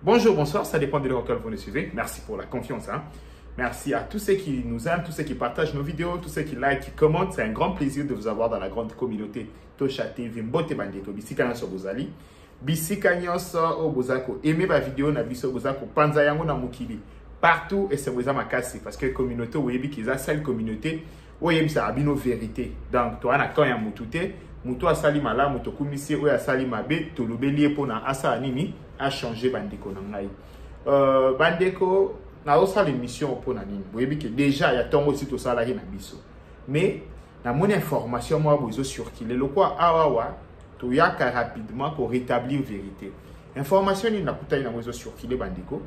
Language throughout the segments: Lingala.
Bonjour, bonsoir, ça dépend de l'heure vous nous suivez. Merci pour la confiance. Merci à tous ceux qui nous aiment, tous ceux qui partagent nos vidéos, tous ceux qui like, qui commentent. C'est un grand plaisir de vous avoir dans la grande communauté Tosha TV. Mbote bandeko, bisika nyoso bozali. Bisika nyoso o bozako. Aimez ma vidéo na biso bozako. Panza yango na mukili. Partout et c'est vous makasi parce que communauté webi qui a seule communauté oyebi sa abino vérité. Donc toi na quand ya mutute, muto asali mala, muto kumisi o asali mabe, to lobeli epona asa nini a changé bandeko na ngai. Bandeko na osala émission pour nani. Vous voyez que déjà il y a tant aussi tout ça là na biso. Mais na mon information moi bozo circuler le quoi awawa to yaka rapidement pour rétablir vérité. Information ni na kuta ina bozo circuler bandeko.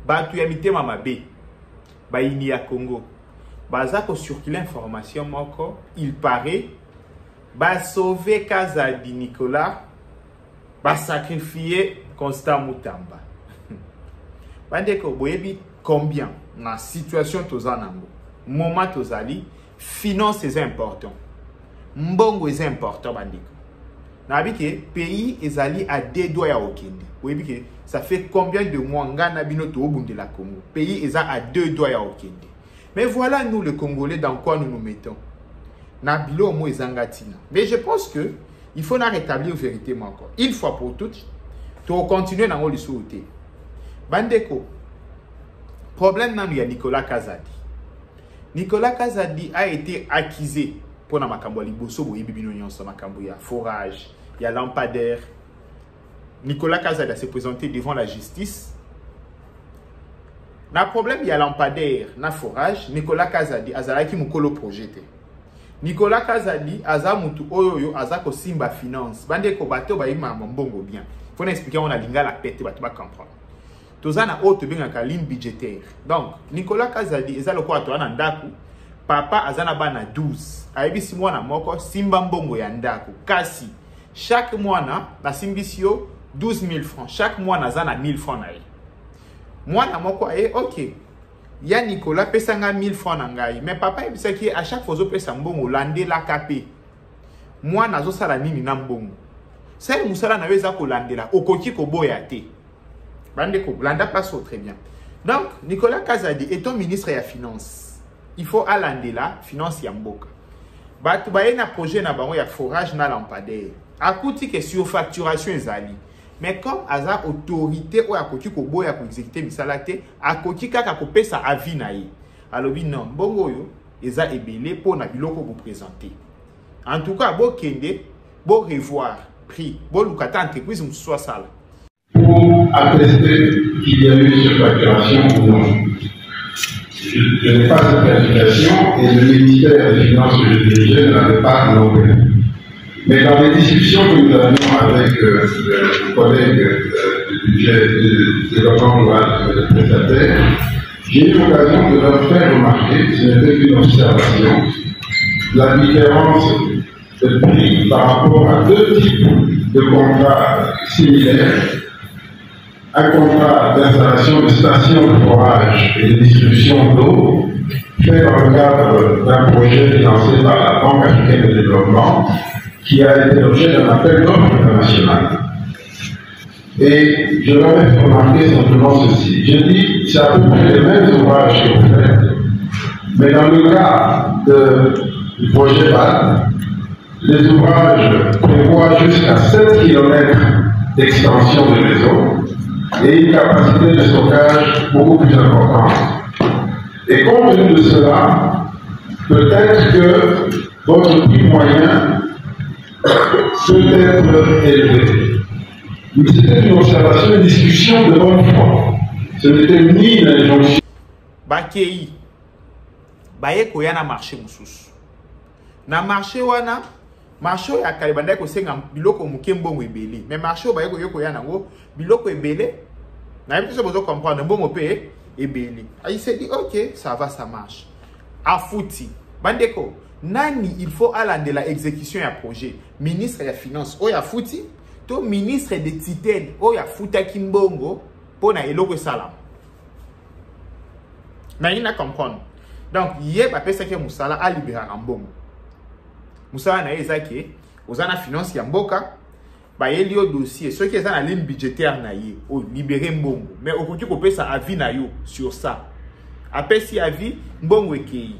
Ba tu yamite mama B. Ba ini ya Congo. Baza ko circuler information moko, il paraît ba sauver Kazadi Nicolas, ba sacrifier Constant Mutamba. Bandeko boyebi combien na situation tozanango moment tozali finance est important mbongo est important bandeko na biki pays ezali à deux doigts ya okende boyebi que ça fait combien de mois ngana bino to obundela Congo pays eza à deux doigts ya okende mais voilà nous les Congolais dans quoi nous nous mettons na bilo mo ezangatina mais je pense que il faut na rétablir vérité encore une fois pour toutes to continuer na ngoli souté. Bandeko, problème nan ya Nicolas Kazadi. Nicolas Kazadi a été accusé pour na makambo liboso boyebi bino nyonso makambo ya forage, ya lampadaire. Nicolas Kazadi s'est présenté devant la justice. Na problème ya lampadaire, na forage, Nicolas Kazadi azalaki mukolo projeté. Nicolas Kazadi aza mutu oyoyo azako simba finance. Bandeko bato ba yima mbongo bien. Faut expliquer on a linga la pète bato ba comprendre. Tozana haute bengaka ligne budgétaire. Donc, Nicolas Kazadi eza loko atwana ndaku, papa azana bana 12. Ayebisi mwana moko simba mbongo ya ndaku. Kasi chaque mwana na simbisio 12 000 francs. Chaque mwana azana 1000 francs na ye. Mwana moko OK. Ya Nicolas pesanga 1000 francs na ngai. Mais papa yebisa ki à chaque fois zo pesa mbongo lande la KP. Mwana azo sala nini na mbongo. Sai musala na weza ko landela okoki ko boya te. Bandeko, blanda passe très bien. Donc, Nicolas Kazadi est un ministre de la Finance. Il faut aller là, finance yamboka. Batu baye na projet na bango ya forage na lampadaire. Akuti que surfacturation ezali. Mais comme aza autorité ou akoki ko boya ko exécuter misala te, akoki kaka ko pesa avis na ye. Alobi non, bongo yo eza ebele pour na biloko vous présenter. En tout cas, bo kende, bo revoir prix, bo lukata entreprise soit sala. Pour attester qu'il y a eu surfacturation ou non. Je n'ai pas cette qualification et le ministère des Finances que je dirigeais ne l'avait pas non plus. Mais dans les discussions que nous avions avec le collègue du budget de développement rural de prestataires, j'ai eu l'occasion de leur faire remarquer, ce n'était qu'une observation, la différence de prix par rapport à deux types de contrats similaires. Un contrat d'installation de stations de forage et de distribution d'eau fait dans le cadre d'un projet financé par la Banque africaine de développement qui a été l'objet d'un appel d'offres international. Et je leur ai remarqué simplement ceci. J'ai dit, c'est à peu près les mêmes ouvrages que vous faites, mais dans le cas du projet BAD, les ouvrages prévoient jusqu'à 7 km d'extension de réseau et une capacité de stockage beaucoup plus importante. Et compte tenu de cela, peut-être que votre prix moyen peut être élevé. Mais c'était une observation, une discussion de bonne foi. Ce n'était ni une injonction. Bakei, baye koya na marché mususu. Na marché wana, marché ya kalibanda ko senga biloko mukembongo ebele. Mais marché baye koya nango biloko ebele. Na yebisi so bozo comprendre mbongo pe ebele. Il s'est dit OK, ça va, ça marche. A fouti. Bandeko, nani il faut aller la exécution ya projet. Ministre de la Finance, o ya fouti. To ministre de Titen, o ya futa kimbongo pona eloko salam. Mais il n'a comprendre. Donc, hier, il a que Moussala a libéré un bon. Moussala a dit que aux ana finance yamboka, bah il y a dossier. Ceux qui sont en ligne budgétaire na yé, oh libérer mbongo. Mais au côté qu'on peut ça avis na yo sur ça. Après si avis mbongo ekei.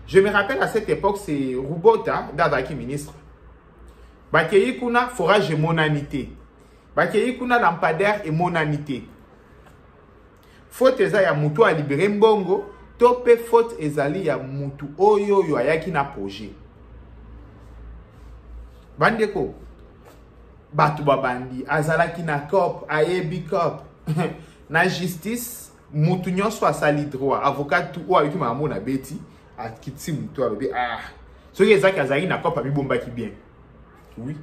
Je me rappelle à cette époque c'est Rubota d'Adaki ministre. Bah kei kuna forage et monanité. Bah kei kuna lampadaire et monanité. Faute eza ya mutu a libérer mbongo, tope faute ezali ya mutu oyo yo ayaki na projet. Bandeko batu babandi azalaki na cop ayebi cop na justice mutu nyonso asali droit avocat tout ou ayiki maman na beti akiti mutu alobi ah soki ezaki azali na cop abibombaki bien oui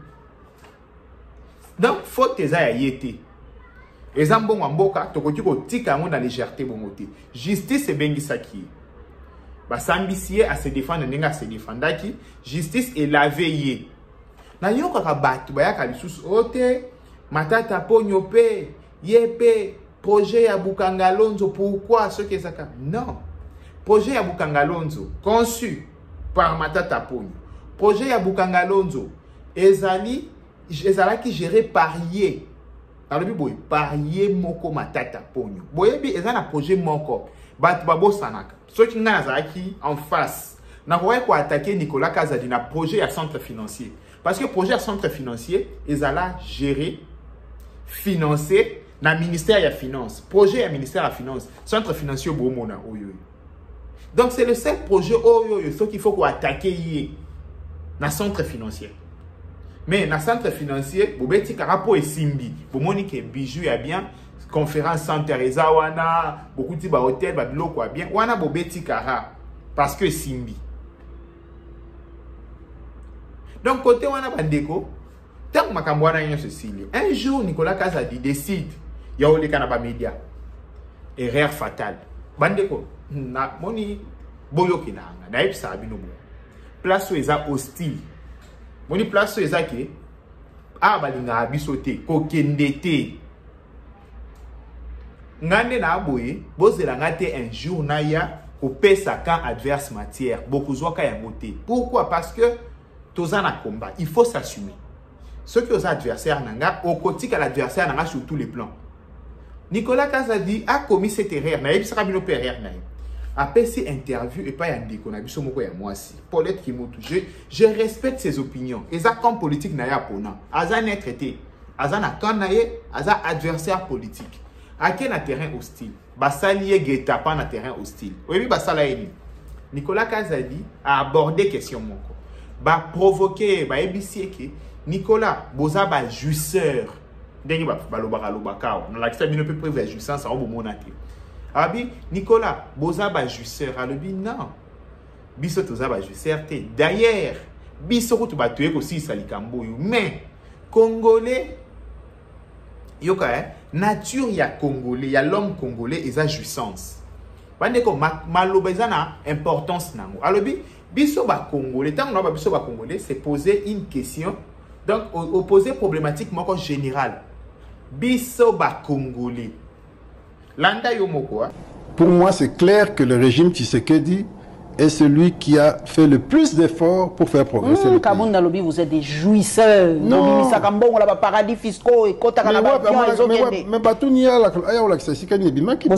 donc faute eza ya yete eza mbongo mboka tokoki kotika yango na légèreté bongo te justice ebengisaki basambisi a se défendre ndenge a se défendaki justice elavé ye na yoka ka batu bayaka lisusu ote matata ponyo pe yepe projet ya Bukangalonzo pourquoi ce que ça non projet ya Bukangalonzo conçu par matata ponyo projet ya Bukangalonzo ezali qui géré par ye alors bi boy par ye moko matata ponyo boyebi ezana projet moko batu babo sanaka ce qui nga zaki en face na ko attaquer Nicolas Kazadi na projet ya centre financier. Parce que le projet centre financier, ils allaient gérer, financer, dans le ministère de la Finance. Projet du ministère de la Finance. Centre financier au Bomona. Donc, c'est le seul projet ce qu'il faut attaquer dans le centre financier. Mais dans le centre financier, vous avez dit que Simbi. Vous avez dit que bijou est bien. Conférence centre Ezawana, beaucoup de hôtels, quoi bien. Wana bobeti kara. Parce que Simbi. Donc, côté wana bandeko, tant que makambwana yon Cécilie, un jour, Nicolas Kazadi décide, il y a eu les canapes médias. Erreur fatale. Bandeko, na moni, boyo kinanga, na yip sa abinobo. Place où eza hostile. Moni place où eza ke, balinga abisote, kokendete. Ngande na aboye, bozela ngate un jour na ya, au pesa quand adverse matière, beaucoup zoaka ya moté. Pourquoi? Parce que, Tozan a combat, il faut s'assumer. Ce que aux adversaires nanga, au quotidien à l'adversaire nanga sur tous les plans. Nicolas Kazadi a commis cette erreur. Naïb sera bien opéré naïb. Après ces interviews et pas y andi qu'on a vu sur moi aussi. Paulette Kimotou, je respecte ses opinions. Et ça comme politique naïa pona. Aza n'est traité. Aza na kan naïe, aza adversaire politique. À quel terrain hostile? Basalié guetta pas na terrain hostile. Oui, basalaïni. Nicolas Kazadi a abordé question mon corps. Ba provoquer ba ebisi que Nicolas boza ba jouisseur ndenge ba lobaka on la kisa bino peu prévu jouissance en monate abi Nicolas boza ba jouisseur alobi non biso toza ba jouisseur te d'ailleurs biso ko to ba tuer aussi salikambo mais congolais yoka nature ya congolais ya l'homme congolais eza jouissance bande ko malobeza na importance nango alobi biso ba congolais tant on a biso ba congolais c'est poser une question donc opposer problématique moko générale biso ba congolais landa yo moko. Pour moi c'est clair que le régime Tshisekedi est celui qui a fait le plus d'efforts pour faire progresser le pays. Kabunda Lobi, vous êtes des jouisseurs. Non. On a paradis fiscaux et kota mais Batouni a la qui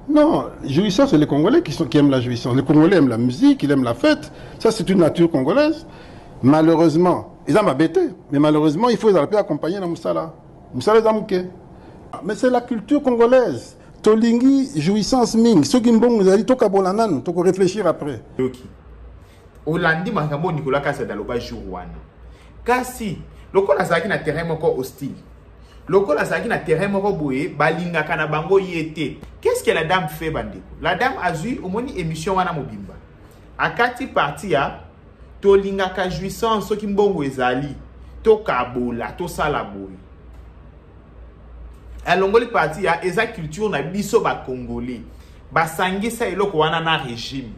non, jouisseurs, c'est les Congolais qui aiment la jouissance. Les Congolais aiment la musique, ils aiment la fête. Ça, c'est une nature congolaise. Malheureusement, ils ont bêté. Mais malheureusement, il faut les accompagner dans Moussala. Moussala Zamouké. Mais c'est la culture congolaise. Tolingi, jouissance ming. Ceux qui m'ont dit, toka bolanan, toka réfléchir après. Olandi makambo Nicolas Kazadi loba jourwana. Kasi, loko na zaki na terrain moko hostile. Loko la zaki na terrain moko boye, balinga kana bango yete. Qu'est-ce que la dame fait bandeko? La dame a vu au moni émission wana mobimba. Akati partia, to linga ka jouissance so ki mbongo ezali, to kabola, to sala boye. Alongoli partia, eza culture na biso ba congolais. Ba sangisa eloko wana na régime.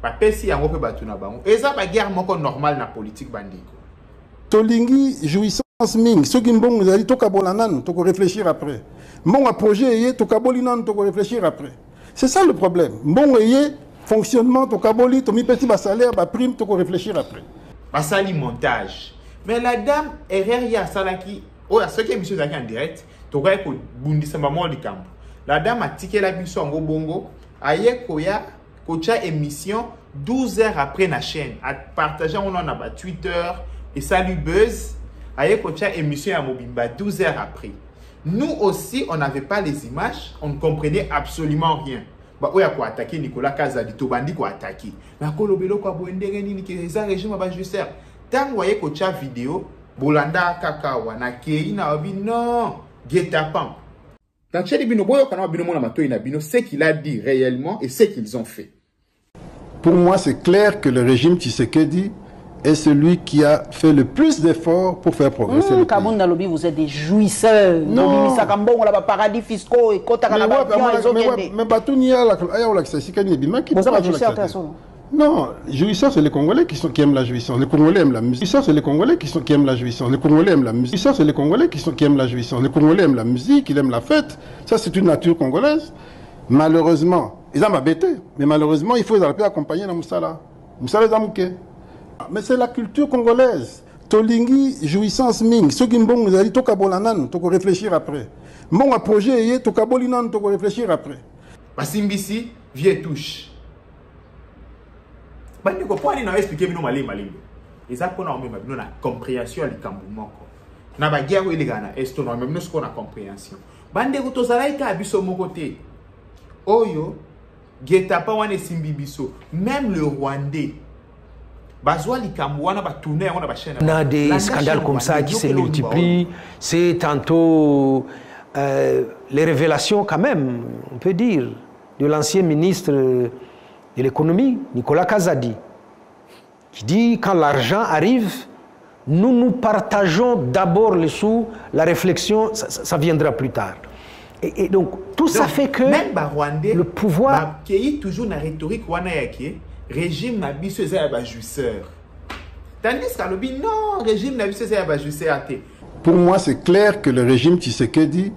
Ba pesi yango pe batuna bango. Eza ba guerre moko normal na politique bandeko. Tolingi jouissance ming, ceux qui m'ont dit toka bolanan, toko réfléchir après. Mon projet est toka bolinan, toko réfléchir après. C'est ça le problème. Bon, fonctionnement, ton caboli, ton petit salaire, prime, tu peux réfléchir après. Ça, c'est montage. Mais la dame, RRIA, Salaki, ce qui est monsieur Zaki en direct, tu vois que la dame a tiqué la bus en bongo, aïe, koya, kocha émission 12 heures après la chaîne, à partager on en a Twitter et salut buzz, aïe, kocha émission à Mobimba 12 heures après. Nous aussi, on n'avait pas les images, on ne comprenait absolument rien. Bah, où y a quoi attaquer Nicolas Kazadi, Tobandi quoi attaquer. Mais à Kolobelo quoi boendere ni que ça régime va juste faire. Tant vous voyez kocha vidéo, Bolanda Kakawa na kei na obi non, guet-apens. Dans Tchèdi Bino Boyo Kana Bino Mona Mato Inabino, c'est qu'il a dit réellement et c'est qu'ils ont fait. Pour moi, c'est clair que le régime Tshisekedi est celui qui a fait le plus d'efforts pour faire progresser le pays. Nalobi, vous êtes des jouisseurs. Non. On a paradis fiscaux et quota mais pas tout n'y a la non, jouisseurs, c'est les Congolais qui aiment la jouissance. Les Congolais aiment la musique. Jouisseurs, c'est les Congolais qui aiment la jouissance. Les Congolais aiment la musique. Jouisseurs, c'est les Congolais qui aiment la jouissance. Les Congolais aiment la musique, ils aiment la fête. Ça, c'est une nature congolaise. Malheureusement, ils ont m'abêté. Mais malheureusement, il faut les accompagner dans Moussala. Moussala Zamouké. Mais c'est la culture congolaise. Tolingi, jouissance ming. Ceux qui m'ont dit, toka bolanan, toka réfléchir après. Mon projet, toka bolinan, toka réfléchir après. Basimbisi, vieux touche. Bande ko poni na expliquer bino malemba. Et ça qu'on a même bino na compréhension à l'ikambumoko. Na ba guerre ile gana esto na même nous qu'on a compréhension. Bande ko tozalai ka biso moko te. Oyo guet-apens wane simbi biso. Même le Rwandais. Bazwa likambu wana ba tourner on a ba chaîne. On a des scandales comme ça qui se multiplient. C'est tantôt les révélations quand même, on peut dire, de l'ancien ministre de l'économie, Nicolas Kazadi, qui dit quand l'argent arrive, nous partageons d'abord les sous, la réflexion, ça viendra plus tard. Et donc, tout ça fait que même Rwandais, le pouvoir... qui est toujours dans la rhétorique, régime n'a pas de jouisseur. Tandis qu'à l'obi, non, régime n'a pas de jouisseur. Pour moi, c'est clair que le régime Tshisekedi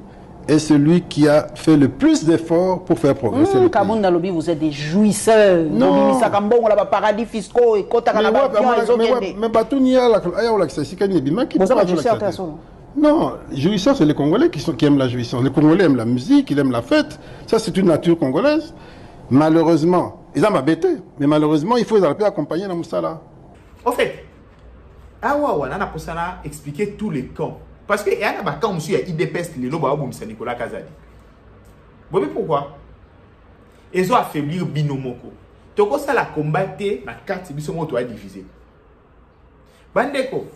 est celui qui a fait le plus d'efforts pour faire progresser le pays. Nalobi, vous êtes des jouisseurs. Non. On a paradis fiscaux et quota mais pas tout n'y a la non, jouisseurs, c'est les Congolais qui aiment la jouissance. Les Congolais aiment la musique, ils aiment la fête. Ça, c'est une nature congolaise. Malheureusement, ils ont m'abêté. Mais malheureusement, il faut les accompagner dans Moussala. En fait, on a expliqué tous les camps. Parce que il y a un camp où il y a IDPS, les lobes à Nicolas Kazadi. Vous savez pourquoi? Ils ont affaibli Binomoko. Donc, ça la combattre, la carte Bisomoto a divisé. Bandeko.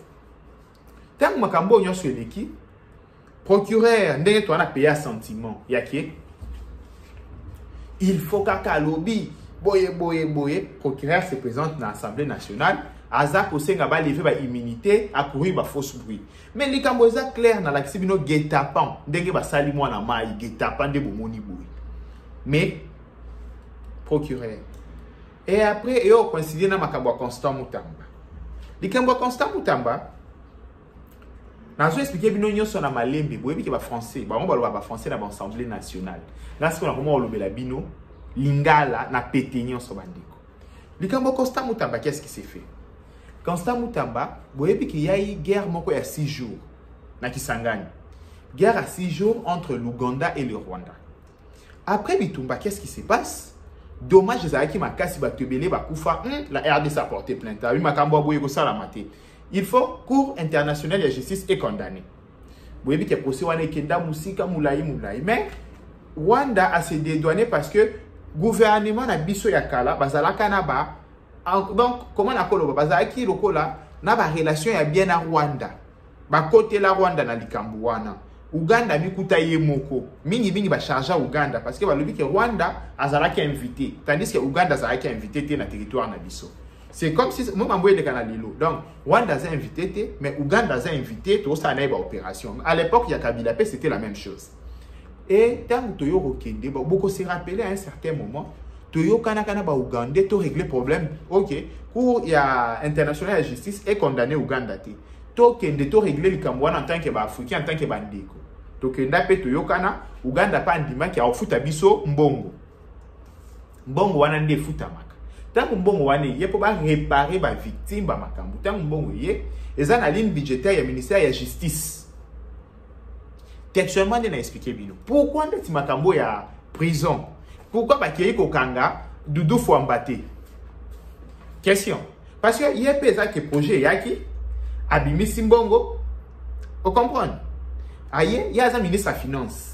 Tant que Makambo y a sur l'équipe, procureur, on a payé un sentiment. Il faut qu'à lobby, boye, procureur se présente dans l'Assemblée nationale. Azak aussi n'a pas levé ba immunité à courir ba fausse bruit. Mais les camboisa clair dans l'accès bino guet-apens, ndenge ba sali moi na mai guet-apens de bomoni bruit. Mais procureur. Et après yo coïncider na makambo Constant Mutamba. Les cambo Constant Mutamba na zo expliquer bino nyonso na malembe, boyebi ke ba français, ba on ba français na l'Assemblée nationale. Là ce qu'on a comment lobela bino lingala na pété nyonso bandiko. Les cambo Constant Mutamba qu'est-ce qui s'est fait? Constant Mutamba, vous voyez qu'il y a eu guerre il y a 6 jours. Na Kisangani. Guerre à 6 jours entre l'Ouganda et le Rwanda. Après Bitumba, qu'est-ce qui se passe? Dommage, qui m'a cassé la RDC a porté plainte. Il faut Cour internationale de justice est condamné. Vous voyez qu'il y a procès Kenda Musika Moulaï. Mais Rwanda a se dédouané parce que le gouvernement na biso yakala bazala kanaba. Donc, comment on a dit que la relation est bien à Rwanda. Côté la Rwanda na likambuana. Uganda bikuta yemoko. Mingi ba charger Uganda parce que balobi que Rwanda azalaki invité. Tandis que Uganda azalaki invité dans le territoire na biso. C'est comme si moi m'envoyer des canalilo. Donc Rwanda a invité mais Uganda a invité tout ça na opération. À l'époque il y a Kabila P c'était la même chose. Et tant que Toyo Rokende beaucoup se rappelé à un certain moment Toyo Kanakana ba Uganda to régler problème. OK, Cour il y a international de justice est condamné Uganda té. To kende to régler le Cameroun en tant que ba africain en tant que bandeko. To kenda pe Toyo Kana Uganda pa ndima ki a ofuta biso mbongo. mbongo wana nde futamaka tango mbongo wana ye po ba réparer ba victime ba makambo tango mbongo ye eza na ligne budgétaire ya ministère ya justice textuellement na expliquer bino pourquoi ndeti makambo ya prison pourquoi ba kei kokanga Doudou Fouambate question parce que ye pesa que projet yaki abimisi mbongo vous comprenez aye yaza ministre ya finance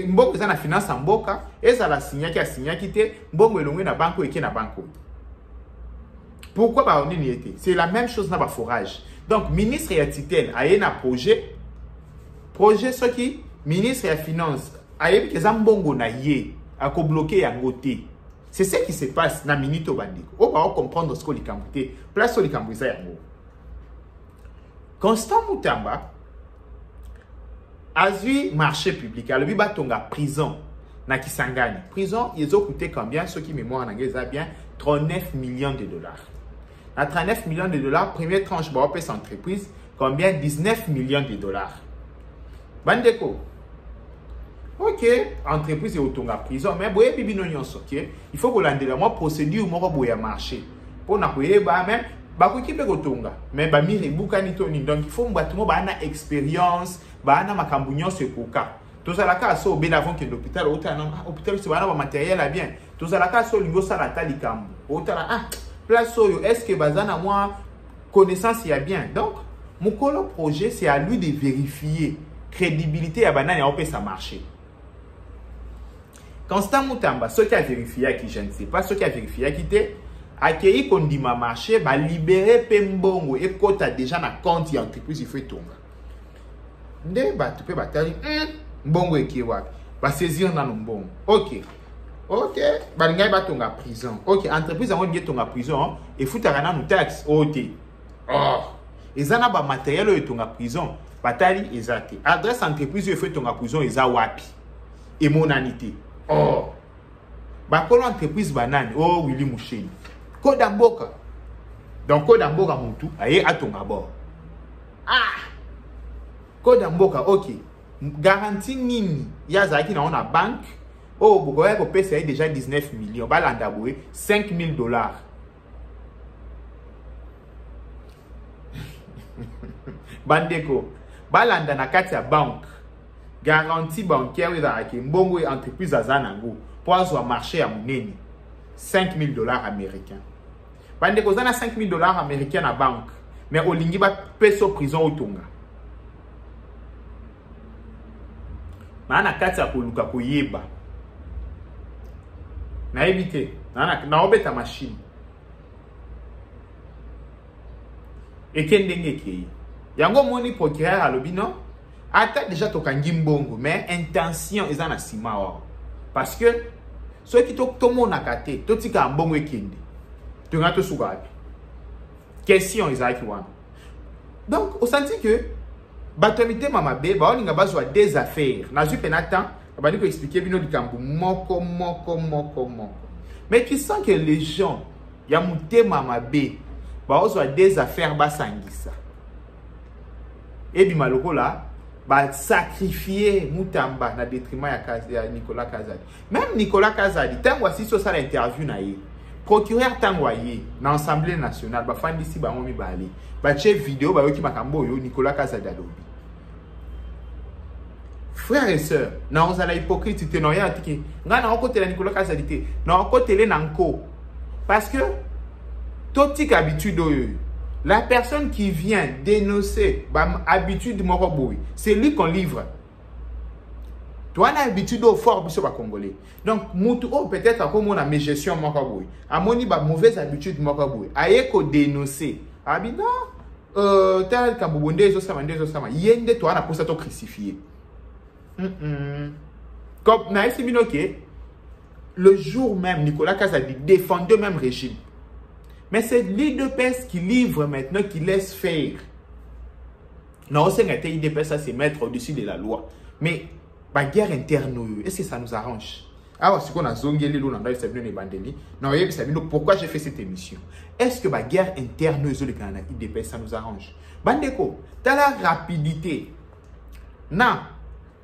mbongo eza na finance en mboka eza la signaki te mbongo elongwe na banko eke na banko pourquoi ba onini était c'est la même chose na ba forage donc ministre ya titel aye na projet soki ministre ya finance aye eza mbongo na ye a ko bloquer yango te c'est ce qui se passe na minito bandiko o ba comprendre ce que likambo te place o likambo eza yango Constant Mutamba a vu marché public. Alors, il a prison. Na Kisangani. Prison, ils ont coûté combien? Ceux qui mémoire en anglais, bien 39 millions de dollars. À 39 millions de dollars, première tranche, bah, on entreprise, combien? 19 millions de dollars. Bandeko. Ok, entreprise est autonome prison, mais boye bibi non yon ok. Il faut que l'on moi procédure moi boye marché. Pour na boye ba même bako kipe kotonga mais ba mire bukani toni donc il faut mbatu mo ba na expérience ba na makambu nyonso ekoka tozalaka so be avant que l'hôpital hôpital c'est ba na matériel bien tozalaka so lingo sala talikambu otala place oyo est-ce que bazana moi connaissance y a bien donc mukolo projet c'est à lui de vérifier crédibilité ya banane au ça marché Constant Mutamba ce qui a vérifié qui je ne sais pas ce qui a vérifié qui était accueilli qu'on dit ma marché, bah libérer pembongo et quand as déjà na compte entreprise il faut tomber. Nde bah tu peux batali bongo et qui wa bah saisir na bon. Ok bah ngai ba tonga prison. Ok entreprise on dit tonga prison et foutara na nous taxe OT. Ezana ba matériel et tonga prison batali ezate. Adresse entreprise il faut tonga prison eza wapi. Et monanité. Bah pour l'entreprise banane Willy Moucheni. Code Mboka. Donc, Code Mboka Moutou, aye atonga bord. Code Mboka, ok. Garantie nini, yazaki na on a banque. Oh, vous voyez que c'est déjà 19 millions. Balanda boué, 5 000 $. Bandeko. Balanda na kati ya banque. Garantie bancaire, vous avez mbongo entreprise à Zanango. Pour avoir marché à Mouneni. 5 000 $ américains. Bande ko zana 5 000 $ américains à banque. Mais au lingi ba peso prison au tonga. Na kati ya koluka koyeba. Na ebite. Na obeta machine. Et kendenge ki. Yango moni procureur alobi non. Ata déjà tokangi mbongo mais intention ezana sima wa. Parce que ceux qui tomo nakate, totika mbongo ekende. Tungato sugabi. Question ezaki wana. Donc, au senti que batomite mamabe, ba oninga bazwa des affaires. Na ju penatan, ba ko expliquer bino likambu moko. Mais tu sens que les gens ya mute mamabe, ba ozwa des affaires basangisa. Et bi maloko là ba sacrifier Mutamba na détriment ya Nicolas Kazadi. Même Nicolas Kazadi, tango asiso ça l'interview na ye. Procureur tango ye na Assemblée nationale ba fandi si ba momi bali. Ba chef vidéo ba yoki makambo yo Nicolas Kazadi alobi. Frères et sœurs, na on la hypocrite te no ya tiki. Nga na côté la Nicolas Kazadi te. Na côté le nanko. Parce que toute habitude la personne qui vient dénoncer habitude moroboui, c'est lui qu'on livre. Toi, on a habitude au fort sur les Congolais. Donc, peut-être comme on a mes gestions moroboui. À mon niveau, mauvaise habitude moroboui. Aïe qu'on dénoncer. Ah bien non. Tel Kabouboundé, yende toi, on a pour ça crucifié. Comme Naïs Binoké, le jour même, Nicolas Kazadi défendait le même régime. Mais c'est l'IDPS qui livre maintenant, qui laisse faire. Non, c'est l'IDPS, ça c'est mettre au-dessus de la loi. Mais la guerre interne, est-ce que ça nous arrange? Ah, c'est qu'on a zongé les loups, on a salué les bandeli. Non, pourquoi j'ai fait cette émission? Est-ce que la guerre interne, l'IDPS, ça nous arrange? Bandeko, t'as la rapidité. Non,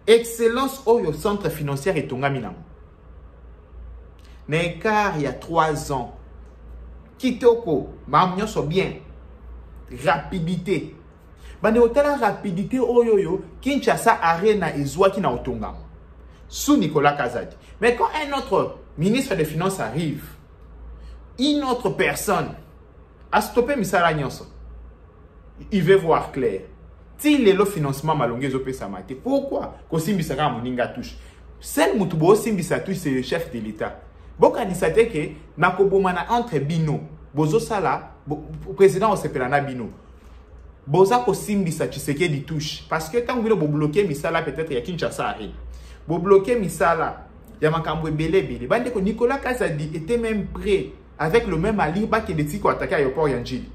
excellence au centre financier et ton gaminam. Nekar, il y a 3 ans. Kitoko, mamnyo so bien. Rapidité. Bande otala rapidité oyoyo, Kinshasa Arena ezwa ki na otongama. Sous Nicolas Kazadi. Mais quand un autre ministre des Finances arrive, une autre personne a stoppé misala nyonso, il veut voir clair. S'il est le financement malongé zopé samate. Pourquoi? Ko simbisaka moninga touche. Celle mutubo simbisa touche, c'est le chef de l'État. Boka disate que nakobomana entre bino, bozo sala, président osepelana bino. Boza ko simbisa Tshisekedi touche. Parce que tant que vous bloquez misala, peut-être il y a Kinshasa arrive. Vous bloquez misala, il y a makambo belé belé. Bande ko Nicolas Kazadi était même prêt avec le même aliba qui décide qu'on attaquer l'aéroport Yanjili.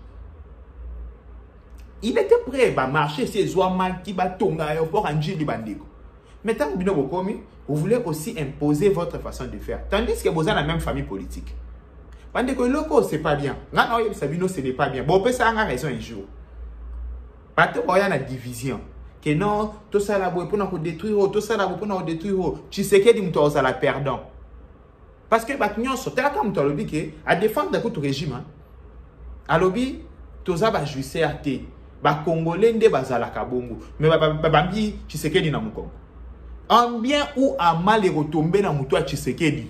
Il était prêt à marcher ces Zouaman qui battent l'aéroport Yanjili Bandeko. Mais tant que vous voulez aussi imposer votre façon de faire. Tandis que vous avez la même famille politique. Bandeko, loco, c'est pas bien. Non, Sabino, ce n'est pas bien. Bon, ça a raison un jour. Parce qu'il y a une division. Que non, tout ça là, pour nous détruire, tout ça là, pour nous détruire. Tu sais qu'il y a la perdant. Parce que nous sommes comme tu as à défendre le régime. À lobby, tout ça va jouer à thé. Ba Congolais ne bazala kabongo. Mais bambi Tshisekedi na mukongo. En bien ou en mal est retombé dans muto Tshisekedi.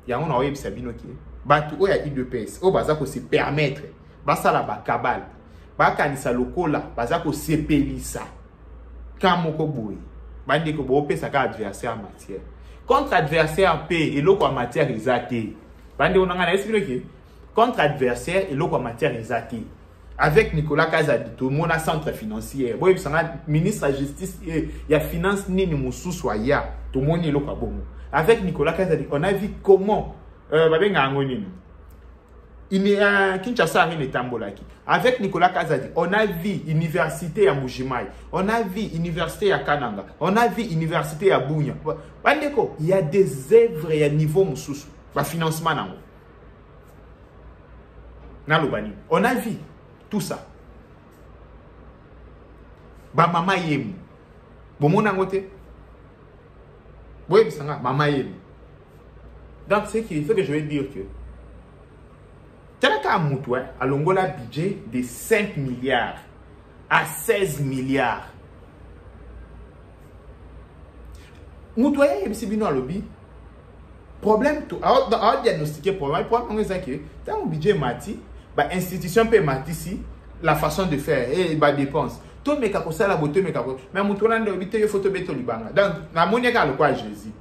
Ya on a oyebi Sabino ki. Batu o ya IDPS. O bazako se permettre. Basala ba kabal. Ba kanisa lokola bazako se pelisa. Kamoko boui. Bandi ko bo pesa ka adversaire en matière. Contre adversaire P et l'autre en matière exatée. Bandi on a expliqué ki. Contre adversaire et l'autre en matière exatée. Avec Nicolas Kazadi, tout le monde a centre financier. Bon, il y a ministre de la justice, il y a finance ni moussou soya. Tout le monde est là. Avec Nicolas Kazadi, on a vu comment il y a Kinshasa avec Nicolas Kazadi, on a vu université à Mujimai, on a vu université à Kananga, on a vu université à Bounya. Il y a des œuvres à niveau moussou, financement. On a vu tout ça. Ba mama yemu. Bomona ngote. Boye bisanga mama yemu. Donc c'est qu'il faut que je vais dire que Tanaka Moutoué a l'ongola budget de 5 milliards à 16 milliards. Moutoué est bien à lobby. Problème tout. À diagnostiquer problème. Problème c'est que tant budget mati. Bah, institution peut mettre ici la façon de faire et bah dépense. Tout mes kako ça la beauté mes kako. Mais mon tournant de vidéo photo beto libanga. Donc la monnaie ka le quoi Jésus.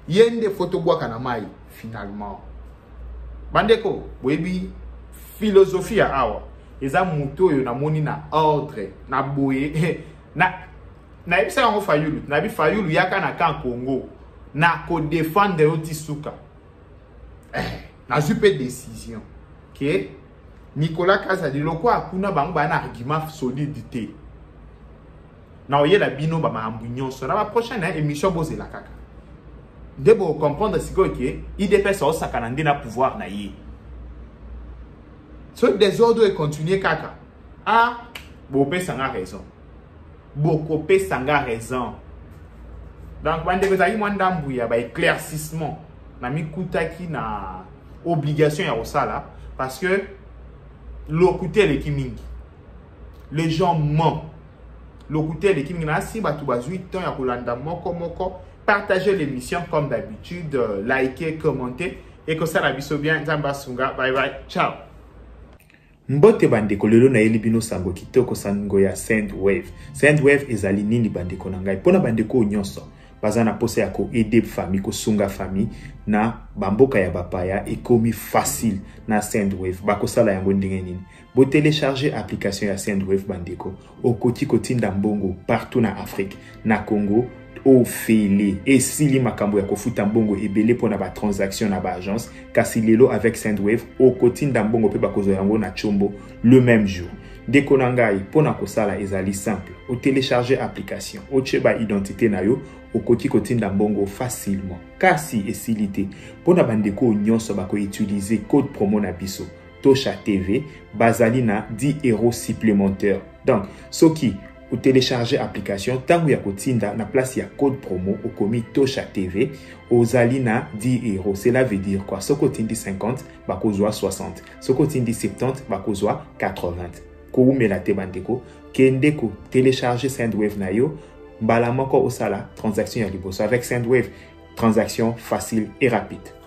Yende photo bois kanamai finalement. Bandeko, webi philosophie à awa. Eza muto yo na moni na ordre na boye na ebisa ngo fayulu na bi fayulu yaka na kan Congo na ko défendre otisuka. Na jupe décision. OK? Nicolas Kazadi loko akuna bango ba na argument solidité. Na oye la bino ba ma ambunyon so na ba prochaine émission boze la kaka. Debo comprendre siko que IDPS o sakanande na pouvoir na yi. So désordre et continuer kaka. Ah, Bopé sanga raison. Bokopé sanga raison. Donc bande bezali mwanda mbuya ba éclaircissement na mikutaki na obligation ya osala parce que l'occulter les kimingi. Les gens mentent. L'occulter les kimingi. Si batu bazui temps ya kolanda moko. Partagez l'émission comme d'habitude, likez, commentez et que ça la biso bien. Zamba sunga. Bye bye. Ciao. Mbote bandeko lelo na elibino sango kitoko sango ya Sendwave. Sendwave ezali nini bandeko na ngai. Pona bandeko nyonso. Bazana pose ya ko aider famille ko sunga famille na bamboka ya bapaya ekomi facile na Sendwave bakosala yango ndenge nini bo télécharger application ya Sendwave bandeko okoti kotinda mbongo partout na Afrique na Congo ofele esili makambo ya kofuta mbongo ebele pona ba transaction na ba agence kasi lelo avec Sendwave okotinda mbongo pe bakozo yango na chombo le même jour. Deko na ngai pona kosala ezali simple o télécharger application o cheba identité na yo okoti kotinda mbongo facilement kasi esilité pona bandeko nyonso bako utiliser code promo na biso Tosha TV bazali na 10 € supplémentaires. Donc soki ou télécharger application tango ya kotinda na place ya code promo au komi Tosha TV ozali na 10 €. Cela veut dire quoi? Soko tindi 50 bakozwa 60, soko tindi 70 bakozwa 80. Koumela te bandeko kende ko télécharger Sendwave na yo mbala moko osala transaction ya liboso avec Sendwave, transaction facile et rapide.